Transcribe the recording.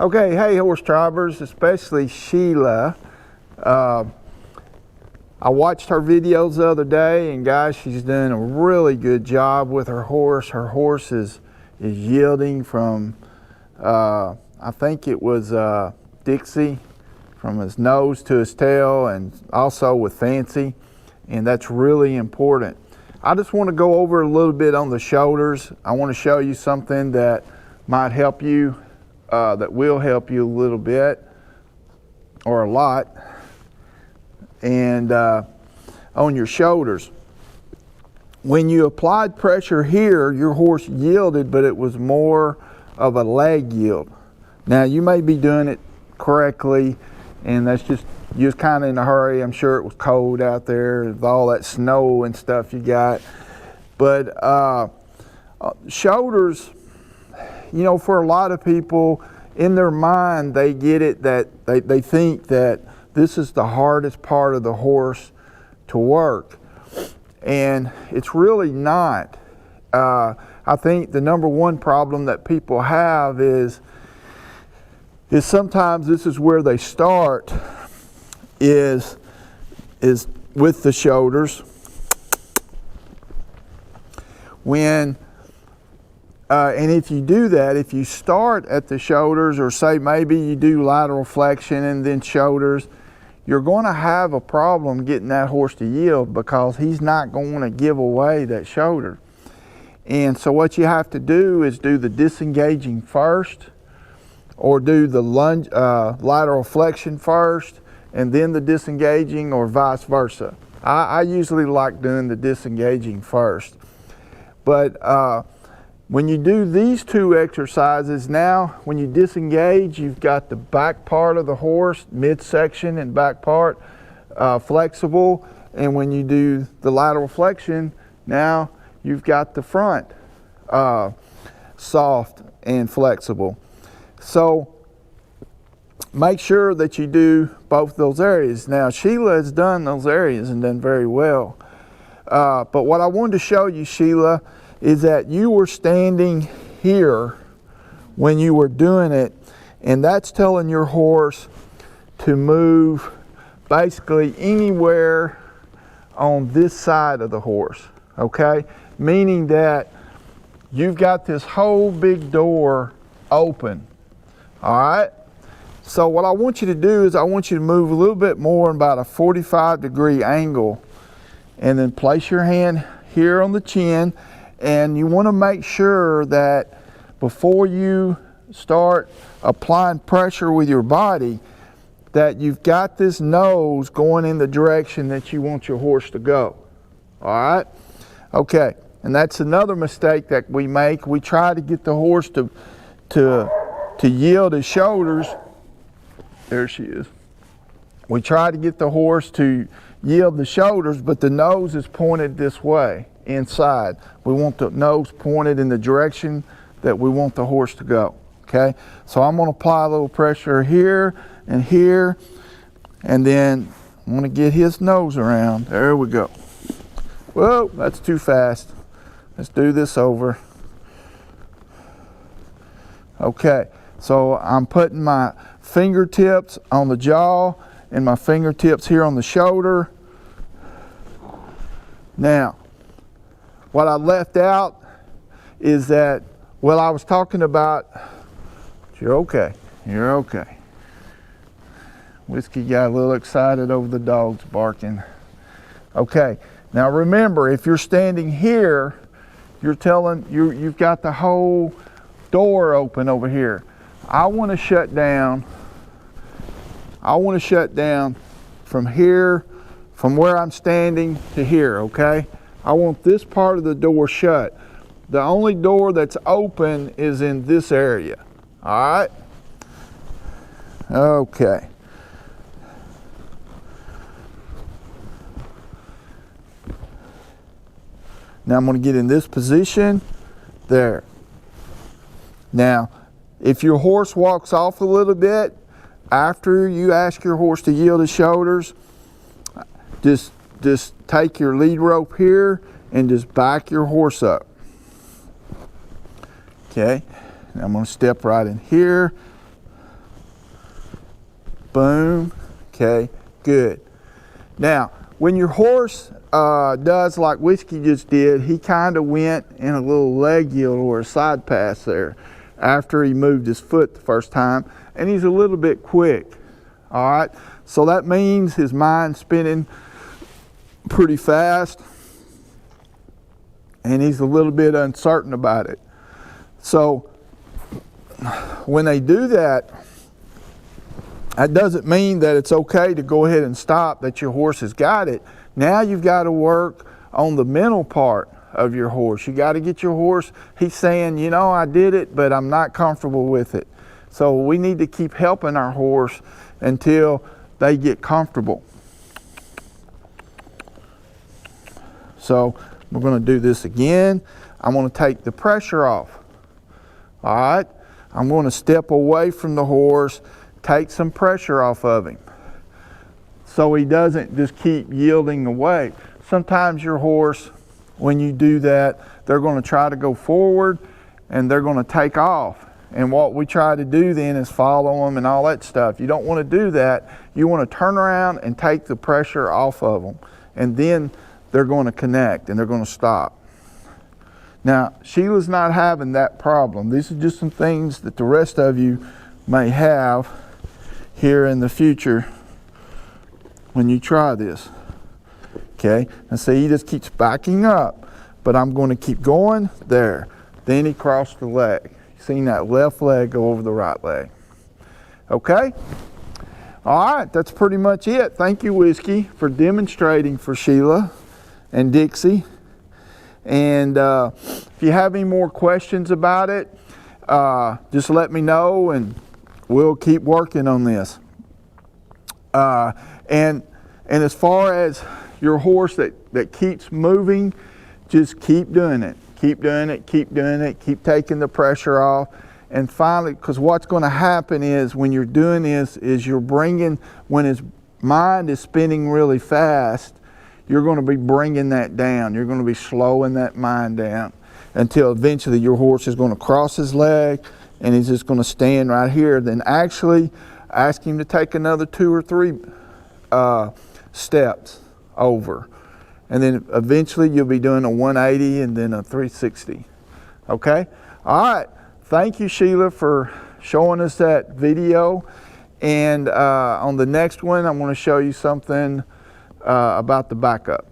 Okay, hey horse drivers, especially Sheila. I watched her videos the other day, and guys, she's doing a really good job with her horse. Her horse is yielding from, I think it was Dixie, from his nose to his tail, and also with Fancy, and that's really important. I just want to go over a little bit on the shoulders. I want to show you something that might help you, that will help you a little bit, or a lot. And on your shoulders, when you applied pressure here, your horse yielded, but it was more of a leg yield. Now you may be doing it correctly, and that's just you're kind of in a hurry. I'm sure it was cold out there with all that snow and stuff you got. But shoulders, you know, for a lot of people, in their mind, they get it that they think that this is the hardest part of the horse to work. And it's really not. I think the number one problem that people have is sometimes this is where they start, is with the shoulders. When and if you do that, if you start at the shoulders, or say maybe you do lateral flexion and then shoulders, you're going to have a problem getting that horse to yield, because he's not going to give away that shoulder. And so what you have to do is do the disengaging first, or do the lunge, lateral flexion first, and then the disengaging, or vice versa. I usually like doing the disengaging first. But when you do these two exercises, now when you disengage, you've got the back part of the horse, midsection and back part, flexible. And when you do the lateral flexion, now you've got the front soft and flexible. So make sure that you do both those areas. Now Sheila has done those areas and done very well. But what I wanted to show you, Sheila, is that you were standing here when you were doing it, and that's telling your horse to move basically anywhere on this side of the horse, okay? Meaning that you've got this whole big door open, all right? So what I want you to do is I want you to move a little bit more in about a 45-degree angle, and then place your hand here on the chin. And you want to make sure that before you start applying pressure with your body, that you've got this nose going in the direction that you want your horse to go. All right? Okay. And that's another mistake that we make. We try to get the horse to yield his shoulders. There she is. We try to get the horse to yield the shoulders, but the nose is pointed this way, inside. We want the nose pointed in the direction that we want the horse to go, okay? So I'm going to apply a little pressure here, and then I'm going to get his nose around. There we go. Whoa, that's too fast. Let's do this over. Okay, so I'm putting my fingertips on the jaw and my fingertips here on the shoulder. Now, what I left out is that, well, I was talking about, you're okay, you're okay. Whiskey got a little excited over the dogs barking. Okay, now remember, if you're standing here, you've got the whole door open over here. I want to shut down from here, from where I'm standing to here, okay? I want this part of the door shut. The only door that's open is in this area, all right? Okay. Now I'm going to get in this position, there. Now, if your horse walks off a little bit, after you ask your horse to yield his shoulders, just take your lead rope here and just back your horse up. Okay, now I'm going to step right in here. Boom. Okay, good. Now, when your horse does like Whiskey just did, he kind of went in a little leg yield or a side pass there after he moved his foot the first time, and he's a little bit quick. All right, so that means his mind's spinning pretty fast, and he's a little bit uncertain about it. So when they do that, that doesn't mean that it's okay to go ahead and stop, that your horse has got it. Now you've got to work on the mental part of your horse. You got to get your horse, he's saying, you know, I did it, but I'm not comfortable with it. So we need to keep helping our horse until they get comfortable. So we're going to do this again. I'm going to take the pressure off. All right, I'm going to step away from the horse, take some pressure off of him so he doesn't just keep yielding away. Sometimes your horse, when you do that, they're going to try to go forward and they're going to take off. And what we try to do then is follow them and all that stuff. You don't want to do that. You want to turn around and take the pressure off of them, and then they're going to connect and they're going to stop. Now, Sheila's not having that problem. These are just some things that the rest of you may have here in the future when you try this. Okay, and see, he just keeps backing up, but I'm going to keep going there. Then he crossed the leg. Seen that left leg go over the right leg. Okay? All right, that's pretty much it. Thank you, Whiskey, for demonstrating for Sheila and Dixie. And if you have any more questions about it, just let me know and we'll keep working on this. And as far as your horse that keeps moving, just keep doing it. Keep doing it, keep doing it, keep taking the pressure off. And finally, because what's going to happen is when you're doing this is you're bringing, when his mind is spinning really fast, you're going to be bringing that down. You're going to be slowing that mind down until eventually your horse is going to cross his leg and he's just going to stand right here. Then actually ask him to take another 2 or 3 steps over. And then eventually you'll be doing a 180 and then a 360. Okay? All right. Thank you, Sheila, for showing us that video. And on the next one, I'm going to show you something about the backup.